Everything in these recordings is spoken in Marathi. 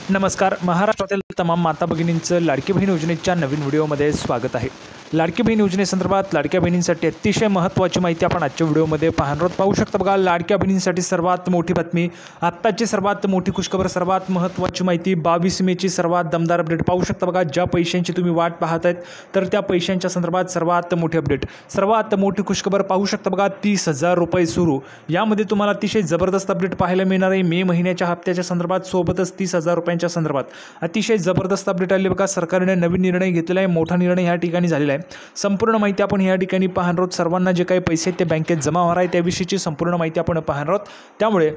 नमस्कार. महाराष्ट्रातील तमाम माता भगिनींचं लाडकी बहीण योजनेच्या नवीन व्हिडिओमध्ये स्वागत आहे. लाडकी बहीण योजनेसंदर्भात लाडक्या बहिणींसाठी अतिशय महत्त्वाची माहिती आपण आजच्या व्हिडिओमध्ये पाहू शकता. बघा, लाडक्या बहिणींसाठी सर्वात मोठी बातमी, आत्ताची सर्वात मोठी खुशखबर, सर्वात महत्त्वाची माहिती, 22 मेची सर्वात दमदार अपडेट पाहू शकता. बघा, ज्या पैशांची तुम्ही वाट पाहत आहेत तर त्या पैशांच्या संदर्भात सर्वात मोठी अपडेट, सर्वात मोठी खुशखबर पाहू शकता. बघा, 30,000 रुपये सुरू. यामध्ये तुम्हाला अतिशय जबरदस्त अपडेट पाहायला मिळणार आहे. मे महिन्याच्या हप्त्याच्या संदर्भात सोबतच 30,000 रुपयांच्या संदर्भात अतिशय जबरदस्त अपडेट आली. बघा, सरकारने नवीन निर्णय घेतलेला आहे, मोठा निर्णय या ठिकाणी झालेला आहे. संपूर्ण माहिती आपण या ठिकाणी पाहणार आहोत. सर्वांना जे काही पैसे ते बँकेत जमा होणार आहे त्याविषयीची संपूर्ण माहिती आपण पाहणार आहोत. त्यामुळे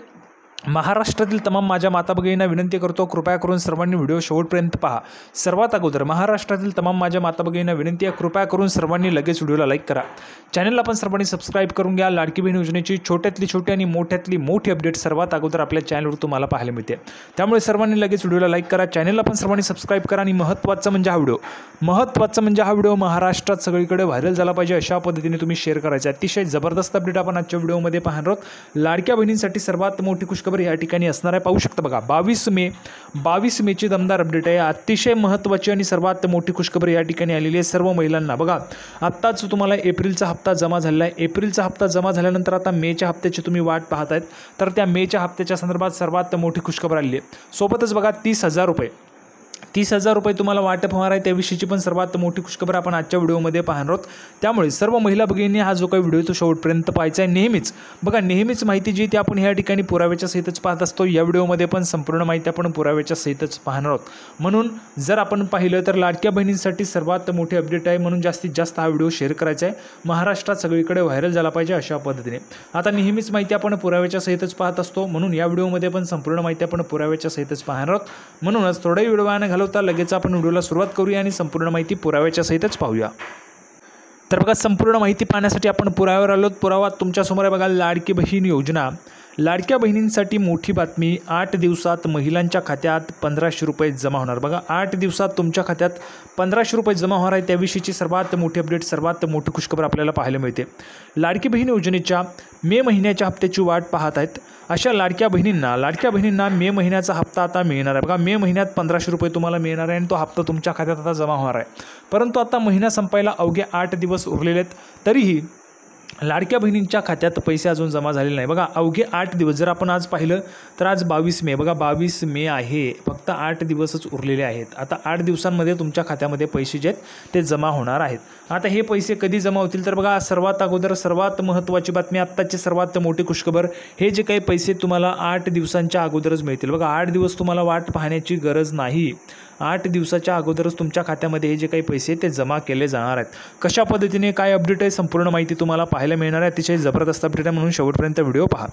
महाराष्ट्रातील तमाम माझ्या माता भगिनींना विनंती करतो, कृपया करून सर्वांनी व्हिडिओ शेवटपर्यंत पहा. सर्वात अगोदर महाराष्ट्रातील तमाम माझ्या माता भगिनींना विनंती आहे, कृपया करून सर्वांनी लगेच व्हिडिओला लाईक करा. चॅनलला पण सर्वांनी सबस्क्राईब करून घ्या. लाडकी बहीण योजनेची छोट्यातली छोटी आणि मोठ्यातली मोठी अपडेट सर्वात अगोदर आपल्या चॅनलवर तुम्हाला पाहायला मिळते. त्यामुळे सर्वांनी लगेच व्हिडिओला लाईक करा, चॅनलला पण सर्वांनी सबस्क्राईब करा. आणि महत्त्वाचं म्हणजे हा व्हिडिओ महाराष्ट्रात सगळीकडे व्हायरल झाला पाहिजे अशा पद्धतीने तुम्ही शेअर करायचा. अतिशय जबरदस्त अपडेट आपण आजच्या व्हिडिओमध्ये पाहणार आहोत. लाडक्या बहिणींसाठी सर्वात मोठी खुशखबर या ठिकाणी असणार आहे. पाहू शकता. बघा, 22 मेची दमदार अपडेट आहे. अतिशय महत्त्वाची आणि सर्वात मोठी खुशखबर या ठिकाणी आलेली आहे सर्व महिलांना. बघा, आत्ताच तुम्हाला एप्रिलचा हप्ता जमा झालेला आहे. एप्रिलचा हप्ता जमा झाल्यानंतर आता मेच्या हप्त्याची तुम्ही वाट पाहत आहेत, तर त्या मेच्या हप्त्याच्या संदर्भात सर्वात मोठी खुशखबर आलेली आहे. सोबतच बघा, 30,000 रुपये तुम्हाला वाटप होणार आहे, त्याविषयीची पण सर्वात मोठी खुशखबर आपण आजच्या व्हिडिओमध्ये पाहणार आहोत. त्यामुळे सर्व महिला भगिनींनी हा जो काही व्हिडिओ तो शेवटपर्यंत पाहायचा आहे. नेहमीच माहिती जी ती आपण या ठिकाणी पुराव्याच्या सहितच पाहत असतो. या व्हिडिओमध्ये पण संपूर्ण माहिती आपण पुराव्याच्या सहितच पाहणार आहोत. म्हणून जर आपण पाहिलं तर लाडक्या बहिणींसाठी सर्वात मोठी अपडेट आहे, म्हणून जास्तीत जास्त हा व्हिडिओ शेअर करायचा आहे. महाराष्ट्रात सगळीकडे व्हायरल झाला पाहिजे अशा पद्धतीने. आता नेहमीच माहिती आपण पुराव्याच्या सहितच पाहत असतो, म्हणून या व्हिडिओमध्ये पण संपूर्ण माहिती आपण पुराव्याच्या सहितच पाहणार आहोत. म्हणूनच थोडाही व्हिडिओ घालवता लगेच आपण व्हिडिओला सुरुवात करूया आणि संपूर्ण माहिती पुराव्याच्या सहितच पाहूया. तर बघा, संपूर्ण माहिती पाहण्यासाठी आपण पुराव्यावर आलो. पुरावा तुमच्यासमोर आहे. बघा, लाडकी बहीण योजना, लाडक्या बहिणींसाठी मोठी बातमी. 8 दिवसात महिलांच्या खात्यात 1,500 रुपये जमा होणार. बघा, 8 दिवसात तुमच्या खात्यात 1,500 रुपये जमा होणार आहे, त्याविषयीची सर्वात मोठी अपडेट, सर्वात मोठी खुशखबर आपल्याला पाहायला मिळते. लाडकी बहीण योजनेच्या मे महिन्याच्या हप्त्याची वाट पाहत आहेत अशा लाडक्या बहिणींना मे महिन्याचा हप्ता आता मिळणार आहे. बघा, मे महिन्यात 1,500 रुपये तुम्हाला मिळणार आहे आणि तो हप्ता तुमच्या खात्यात आता जमा होणार आहे. परंतु आता महिना संपायला अवघे 8 दिवस उरलेले आहेत, तरीही लाडक्या बहिणींच्या खात्यात पैसे अजून जमा झालेले नाही. बघा, अवघे 8 दिवस. जर आपण आज पाहिलं तर आज 22 मे. बघा, 22 मे आहे, फक्त 8 दिवसच उरलेले आहेत. आता 8 दिवसांमध्ये तुमच्या खात्यामध्ये पैसे जे आहेत ते जमा होणार आहेत. आता हे पैसे कधी जमा होतील तर बघा, सर्वात अगोदर सर्वात महत्त्वाची बातमी, आत्ताची सर्वात मोठी खुशखबर, हे जे काही पैसे तुम्हाला 8 दिवसांच्या अगोदरच मिळतील. बघा, 8 दिवस तुम्हाला वाट पाहण्याची गरज नाही. 8 दिवसाच्या अगोदरच तुमच्या खात्यामध्ये हे जे काही पैसे ते जमा केले जाणार आहेत. कशा पद्धतीने काय अपडेट आहे, संपूर्ण माहिती तुम्हाला पाहायला मिळणार आहे. अतिशय जबरदस्त अपडेट आहे, म्हणून शेवटपर्यंत व्हिडिओ पहा.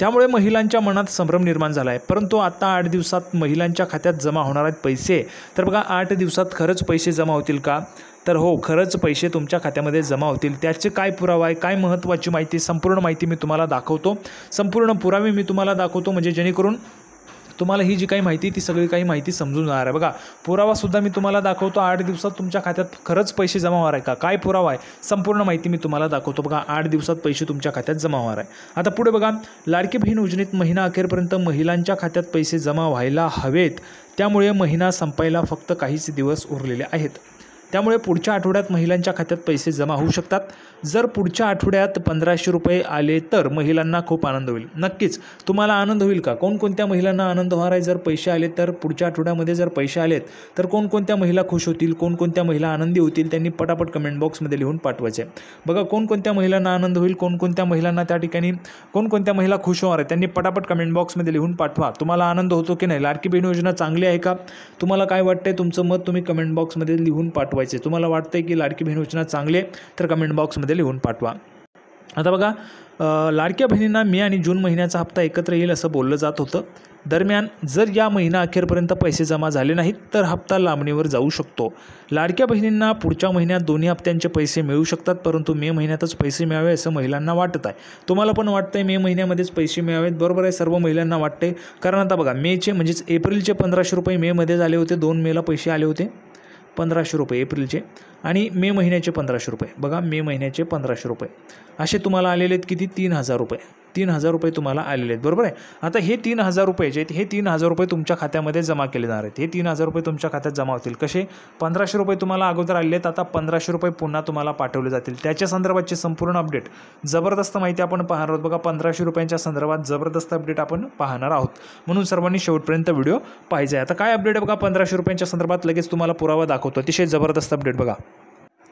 त्यामुळे महिलांच्या मनात संभ्रम निर्माण झाला आहे. परंतु आता 8 दिवसात महिलांच्या खात्यात जमा होणार आहेत पैसे. तर बघा, 8 दिवसात खरंच पैसे जमा होतील का? तर हो, खरंच पैसे तुमच्या खात्यामध्ये जमा होतील. त्याचे काय पुरावा आहे, काय महत्त्वाची माहिती, संपूर्ण माहिती मी तुम्हाला दाखवतो. संपूर्ण पुरावे मी तुम्हाला दाखवतो, म्हणजे जेणेकरून तुम्हाला ही जी काही माहिती ती सगळी काही माहिती समजून जाणार आहे. बघा, पुरावासुद्धा मी तुम्हाला दाखवतो. 8 दिवसात तुमच्या खात्यात खरंच पैसे जमा होणार आहे का, काय पुरावा आहे, संपूर्ण माहिती मी तुम्हाला दाखवतो. बघा, 8 दिवसात पैसे तुमच्या खात्यात जमा होणार आहे. आता पुढे बघा, लाडकी बहीण योजनेत महिना अखेरपर्यंत महिलांच्या खात्यात पैसे जमा व्हायला हवेत. त्यामुळे महिना संपायला फक्त काहीच दिवस उरलेले आहेत. त्यामुळे पुढच्या आठवड्यात महिलांच्या खात्यात पैसे जमा होऊ शकतात. जर पुढच्या आठवड्यात 1,500 रुपये आले तर महिलांना खूप आनंद होईल. नक्कीच तुम्हाला आनंद होईल का? कोणकोणत्या महिलांना आनंद होणार आहे जर पैसे आले तर? पुढच्या आठवड्यामध्ये जर पैसे आलेत तर कोणकोणत्या महिला खुश होतील, कोणकोणत्या महिला आनंदी होतील, त्यांनी पटापट कमेंट बॉक्समध्ये लिहून पाठवायचे. बघा, कोणकोणत्या महिलांना आनंद होईल, कोणकोणत्या महिलांना त्या ठिकाणी कोणकोणत्या महिला खुश होणार आहेत, त्यांनी पटापट कमेंट बॉक्समध्ये लिहून पाठवा. तुम्हाला आनंद होतो की नाही? लाडकी बहीण योजना चांगली आहे का? तुम्हाला काय वाटतंय? तुमचं मत तुम्ही कमेंट बॉक्समध्ये लिहून पाठवा. तुम्हाला वाटतंय की लाडकी बहीण योजना चांगली आहे तर कमेंट बॉक्समध्ये लिहून पाठवा. आता बघा, लाडक्या बहिणींना मे आणि जून महिन्याचा हप्ता एकत्र येईल असं बोललं जात होतं. दरम्यान जर या महिना अखेरपर्यंत पैसे जमा झाले नाहीत तर हप्ता लांबणीवर जाऊ शकतो. लाडक्या बहिणींना पुढच्या महिन्यात दोन्ही हप्त्यांचे पैसे मिळू शकतात, परंतु मे महिन्यातच पैसे मिळावे असं महिलांना वाटत आहे. तुम्हाला पण वाटतंय मे महिन्यामध्येच पैसे मिळावेत? बरोबर आहे, सर्व महिलांना वाटते. कारण आता बघा, मेचे एप्रिलचे 1,500 रुपये मेमध्ये झाले होते, 2 मेला पैसे आले होते 1,500 रुपये एप्रिलचे. आणि मे महिन्याचे 1500 रुपये. बघा मे महिन्याचे 1500 रुपये असे तुम्हाला आलेले आहेत किती 3000 रुपये. 3000 रुपये तुम्हाला आलेले आहेत, बरोबर आहे. आता हे 3000 रुपये जे आहेत हे 3000 रुपये तुमच्या खात्यामध्ये जमा केले जाणार आहेत. हे 3000 रुपये तुमच्या खात्यात जमा होतील. कसे 1500 रुपये तुम्हाला अगोदर आलेले आहेत, आता 1500 रुपये पुन्हा तुम्हाला पाठवले जातील. त्याच्या संदर्भातची संपूर्ण अपडेट जबरदस्त माहिती आपण पाहणार आहोत. बघा 1500 रुपयांच्या संदर्भात जबरदस्त अपडेट आपण पाहणार आहोत, म्हणून सर्वांनी शेवटपर्यंत व्हिडिओ पाहायचा आहे. आता काय अपडेट आहे बघा 1500 रुपयांच्या संदर्भात लगेच तुम्हाला पुरावा दाखवतो. अतिशय जबरदस्त अपडेट बघा.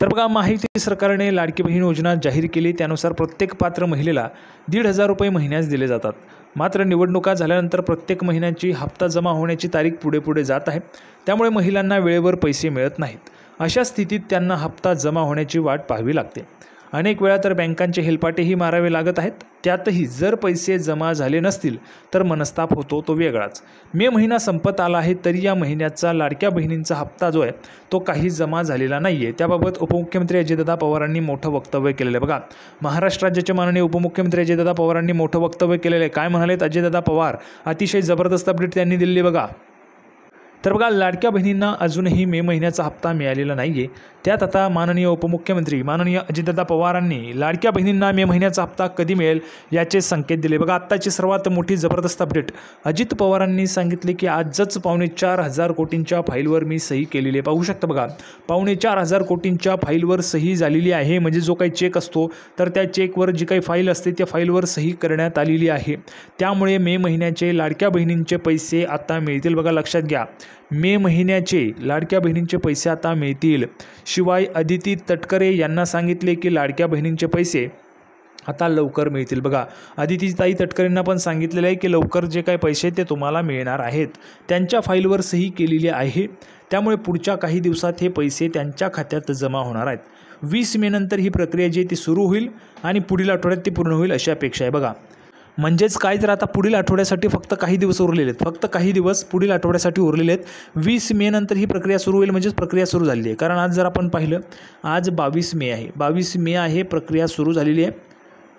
तर बघा महायुती सरकारने लाडकी बहीण योजना जाहीर केली. त्यानुसार प्रत्येक पात्र महिलेला 1500 रुपये महिन्यास दिले जातात. मात्र निवडणुका झाल्यानंतर प्रत्येक महिन्याची हप्ता जमा होण्याची तारीख पुढे जात आहे. त्यामुळे महिलांना वेळेवर पैसे मिळत नाहीत. अशा स्थितीत त्यांना हप्ता जमा होण्याची वाट पाहावी लागते. अनेक वेळा तर बँकांचे हेलपाटेही मारावे लागत आहेत. त्यातही जर पैसे जमा झाले नसतील तर मनस्ताप होतो तो वेगळाच. मे महिना संपत आला आहे तरी या महिन्याचा लाडक्या बहिणींचा हप्ता जो आहे तो काही जमा झालेला नाही आहे. त्याबाबत उपमुख्यमंत्री अजितदादा पवारांनी मोठं वक्तव्य केलेलं आहे. बघा महाराष्ट्र राज्याचे माननीय उपमुख्यमंत्री अजितदादा पवारांनी मोठं वक्तव्य केलेलं आहे. काय म्हणालेत अजितदादा पवार, अतिशय जबरदस्त अपडेट त्यांनी दिलेली बघा. तर बघा लाडक्या बहिणींना अजूनही मे महिन्याचा हप्ता मिळालेला नाही आहे. त्यात आता माननीय उपमुख्यमंत्री माननीय अजितदादा पवारांनी लाडक्या बहिणींना मे महिन्याचा हप्ता कधी मिळेल याचे संकेत दिले. बघा आत्ताची सर्वात मोठी जबरदस्त अपडेट अजित पवारांनी सांगितले की आजच 4.25 कोटींच्या फाईलवर मी सही केलेली आहे. पाहू शकता बघा 4.25 कोटींच्या फाईलवर सही झालेली आहे. म्हणजे जो काही चेक असतो तर त्या चेकवर जी काही फाईल असते त्या फाईलवर सही करण्यात आलेली आहे. त्यामुळे मे महिन्याचे लाडक्या बहिणींचे पैसे आता मिळतील. बघा लक्षात घ्या मे महिन्याचे लाडक्या बहिणींचे पैसे आता मिळतील. शिवाय अदिती तटकरे यांना सांगितले की लाडक्या बहिणींचे पैसे आता लवकर मिळतील. बघा अदितीताई तटकरेंना पण सांगितलेलं आहे की लवकर जे काही पैसे ते तुम्हाला मिळणार आहेत. त्यांच्या फाईलवर सही केलेली आहे. त्यामुळे पुढच्या काही दिवसात हे पैसे त्यांच्या खात्यात जमा होणार आहेत. 20 मे नंतर ही प्रक्रिया जी ती सुरू होईल आणि पुढील आठवड्यात ती पूर्ण होईल अशी अपेक्षा आहे. बघा म्हणजेच काय तर आता पुढील आठवड्यासाठी फक्त काही दिवस उरलेले आहेत. फक्त काही दिवस पुढील आठवड्यासाठी उरलेले आहेत. 20 मे नंतर ही प्रक्रिया सुरू होईल. म्हणजेच प्रक्रिया सुरू झालेली आहे. कारण आज जर आपण पाहिलं आज 22 मे आहे. 22 मे आहे, प्रक्रिया सुरू झालेली आहे.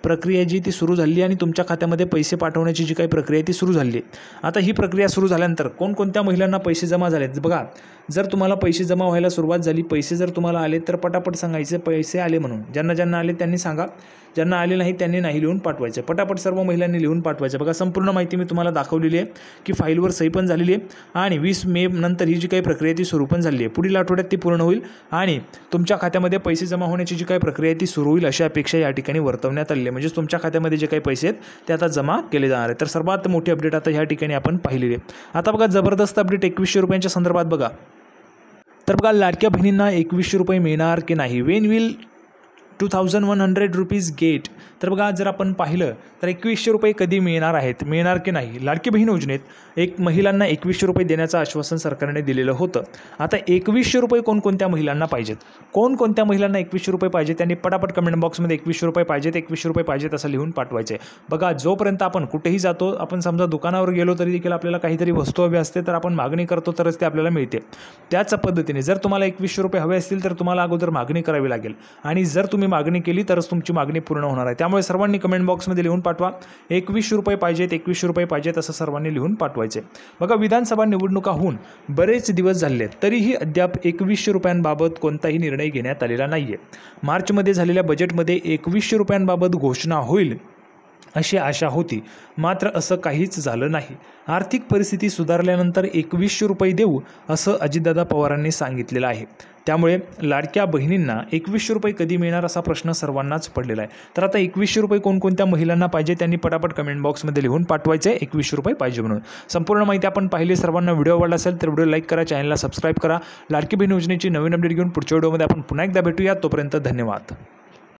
प्रक्रिया जी ती सुरू झाली आहे आणि तुमच्या खात्यामध्ये पैसे पाठवण्याची जी काही प्रक्रिया आहे ती सुरू झाली आहे. आता ही प्रक्रिया सुरू झाल्यानंतर कोणकोणत्या महिलांना पैसे जमा झालेत बघा. जर तुम्हाला पैसे जमा व्हायला सुरुवात झाली, पैसे जर तुम्हाला आले तर पटापट सांगायचे पैसे आले म्हणून. ज्यांना आले त्यांनी सांगा, ज्यांना आले नाही त्यांनी नाही लिहून पाठवायचे. पटापट सर्व महिलांनी लिहून पाठवायचे. बघा संपूर्ण माहिती मी तुम्हाला दाखवलेली आहे की फाईलवर सही पण झालेली आहे आणि 20 मे नंतर ही जी काही प्रक्रिया ती सुरू पण झालेली आहे. पुढील आठवड्यात ती पूर्ण होईल आणि तुमच्या खात्यामध्ये पैसे जमा होण्याची जी काही प्रक्रिया ती सुरू होईल अशी अपेक्षा या ठिकाणी वर्तवण्यात आली आहे. म्हणजेच तुमच्या खात्यामध्ये जे काही पैसे आहेत ते आता जमा केले जाणार आहेत. तर सर्वात मोठी अपडेट आता ह्या ठिकाणी आपण पाहिलेली आहे. आता बघा जबरदस्त अपडेट 2100 रुपयांच्या संदर्भात बघा. तर बघा लाडक्या बहिणींना 2100 रुपये मिळणार की नाही. When will 2100 rupees get. तर बघा जर आपण पाहिलं तर 2100 रुपये कधी मिळणार आहेत, मिळणार की नाही. लाडकी बहीण योजनेत एक महिलांना 2100 रुपये देण्याचं आश्वासन सरकारने दिलेलं होतं. आता 2100 रुपये कोणकोणत्या महिलांना पाहिजेत, कोणकोणत्या महिलांना 2100 रुपये पाहिजे त्यांनी पटापट कमेंट बॉक्समध्ये 2100 रुपये पाहिजेत 2100 रुपये पाहिजेत असं लिहून पाठवायचे. बघा जोपर्यंत आपण कुठेही जातो, आपण समजा दुकानावर गेलो तरी देखील आपल्याला काहीतरी वस्तू हवी असते तर आपण मागणी करतो तरच ते आपल्याला मिळते. त्याच पद्धतीने जर तुम्हाला 2100 रुपये हवे असतील तर तुम्हाला अगोदर मागणी करावी लागेल आणि जर तुम्ही मागणी केली तरच तुमची मागणी पूर्ण होणार आहे. त्यामुळे सर्वांनी कमेंट बॉक्समध्ये लिहून पाठवा 2100 रुपये पाहिजेत 2100 रुपये पाहिजेत असं सर्वांनी लिहून पाठवायचे. बघा विधानसभा निवडणुका होऊन बरेच दिवस झाले तरीही अद्याप 2100 रुपयांबाबत कोणताही निर्णय घेण्यात आलेला नाही आहे. मार्चमध्ये झालेल्या बजेटमध्ये 2100 रुपयांबाबत घोषणा होईल अशी आशा होती, मात्र असं काहीच झालं नाही. आर्थिक परिस्थिती सुधारल्यानंतर 2100 रुपये देऊ असं अजितदादा पवारांनी सांगितलेलं आहे. त्यामुळे लाडक्या बहिणींना 2100 रुपये कधी मिळणार असा प्रश्न सर्वांनाच पडलेला आहे. तर आता 2100 रुपये कोणकोणत्या महिलांना पाहिजे त्यांनी पटापट कमेंट बॉक्समध्ये लिहून पाठवायचे 2100 रुपये पाहिजे म्हणून. संपूर्ण माहिती आपण पाहिली. सर्वांना व्हिडिओ आवडला असेल तर व्हिडिओ लाईक करा, चॅनलला सबस्क्राईब करा. लाडकी बहीण योजनेची नवीन अपडेट घेऊन पुढच्या व्हिडिओमध्ये आपण पुन्हा एकदा भेटूया. तोपर्यंत धन्यवाद.